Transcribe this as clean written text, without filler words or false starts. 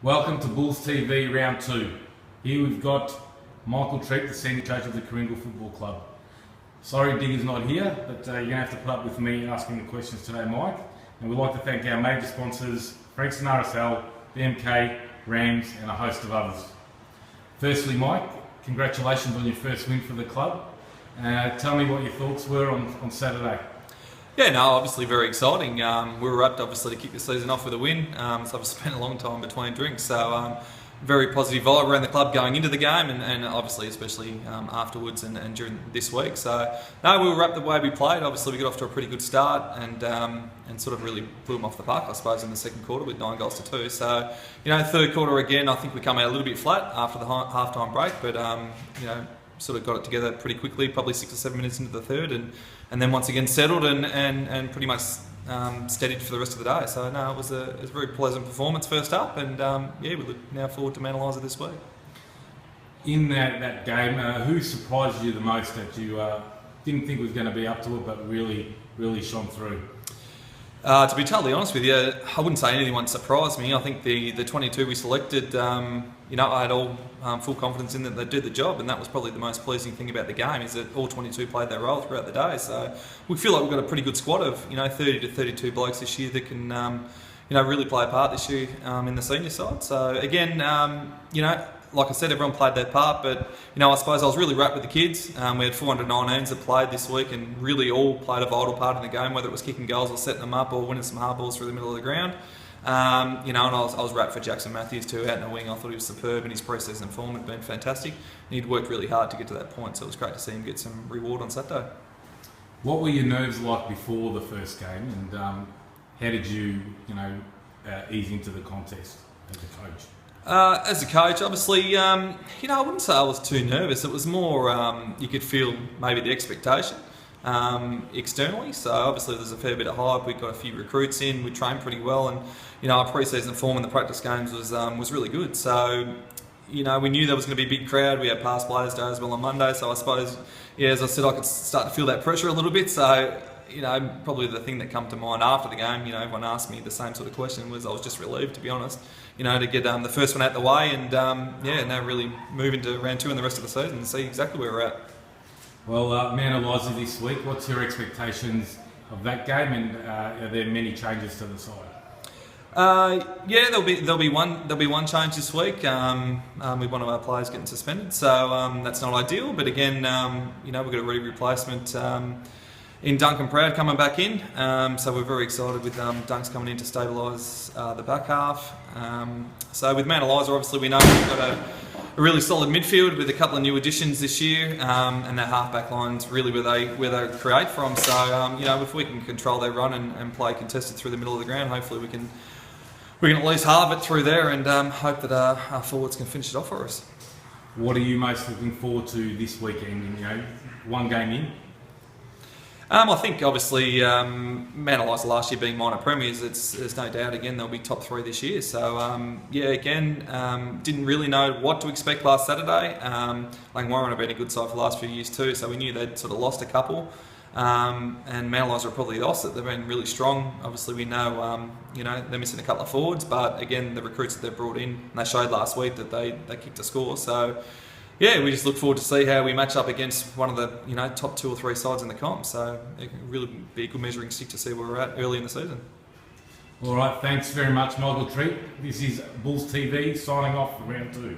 Welcome to Bulls TV Round 2. Here we've got Michael Triep, the senior coach of the Coringal Football Club. Sorry Digger's not here, but you're going to have to put up with me asking the questions today, Mike. And we'd like to thank our major sponsors, Frankston RSL, BMK, Rams and a host of others. Firstly, Mike, congratulations on your first win for the club. Tell me what your thoughts were on Saturday. Yeah, no, obviously very exciting. We were up obviously to kick the season off with a win. So I've spent a long time between drinks. So very positive vibe around the club going into the game and obviously especially afterwards and during this week. So no, we were up the way we played. Obviously we got off to a pretty good start and sort of really blew them off the park, I suppose, in the second quarter with 9 goals to 2. So, third quarter again, I think we come out a little bit flat after the half-time break, but sort of got it together pretty quickly, probably 6 or 7 minutes into the third, and then once again settled and pretty much steadied for the rest of the day. So no, it was a very pleasant performance first up, and we look now forward to Mount Eliza this week. In that game, who surprised you the most that you didn't think was going to be up to it, but really shone through? To be totally honest with you, I wouldn't say anyone surprised me. I think the 22 we selected, I had all full confidence in that they'd do the job, and that was probably the most pleasing thing about the game, is that all 22 played their role throughout the day. So we feel like we've got a pretty good squad of 30 to 32 blokes this year that can really play a part this year in the senior side. So again, like I said, everyone played their part, but I suppose I was really rapt with the kids. We had 419s that played this week and really all played a vital part in the game, whether it was kicking goals or setting them up or winning some hard balls through the middle of the ground. And I was rapt for Jackson Matthews too, out in the wing. I thought he was superb, and his pre-season form had been fantastic. And he'd worked really hard to get to that point, so it was great to see him get some reward on Saturday. What were your nerves like before the first game, and how did you, ease into the contest as a coach? As a coach, obviously, I wouldn't say I was too nervous. It was more, you could feel maybe the expectation externally. So obviously there's a fair bit of hype. We got a few recruits in. We trained pretty well, and our pre-season form in the practice games was really good. So we knew there was going to be a big crowd. We had past players day as well on Monday. So I suppose, as I said, I could start to feel that pressure a little bit. So probably the thing that come to mind after the game, everyone asked me the same sort of question, was I was just relieved, to be honest, to get the first one out the way and now really move into round 2 and the rest of the season and see exactly where we're at. Well, Mount Eliza this week, what's your expectations of that game, and are there many changes to the side? There'll be one change this week with one of our players getting suspended, so that's not ideal. But again, we've got a replacement in Duncan Proud coming back in, so we're very excited with Dunks coming in to stabilise the back half. So with Mount Eliza, obviously we know we've got a really solid midfield with a couple of new additions this year, and that half-back line's really where they create from. So if we can control their run and play contested through the middle of the ground, hopefully we can at least halve it through there and hope that our forwards can finish it off for us. What are you most looking forward to this weekend? One game in. I think obviously Mount Eliza last year being minor premiers, there's no doubt again they'll be top 3 this year. So didn't really know what to expect last Saturday. Langwarrin have been a good side for the last few years too, so we knew they'd sort of lost a couple. And Mount Eliza are probably the opposite. They've been really strong. Obviously we know they're missing a couple of forwards, but again the recruits that they've brought in, and they showed last week that they kicked a score. So we just look forward to see how we match up against one of the top 2 or 3 sides in the comp. So it can really be a good measuring stick to see where we're at early in the season. All right, thanks very much, Michael Triep. This is Bulls TV signing off for round 2.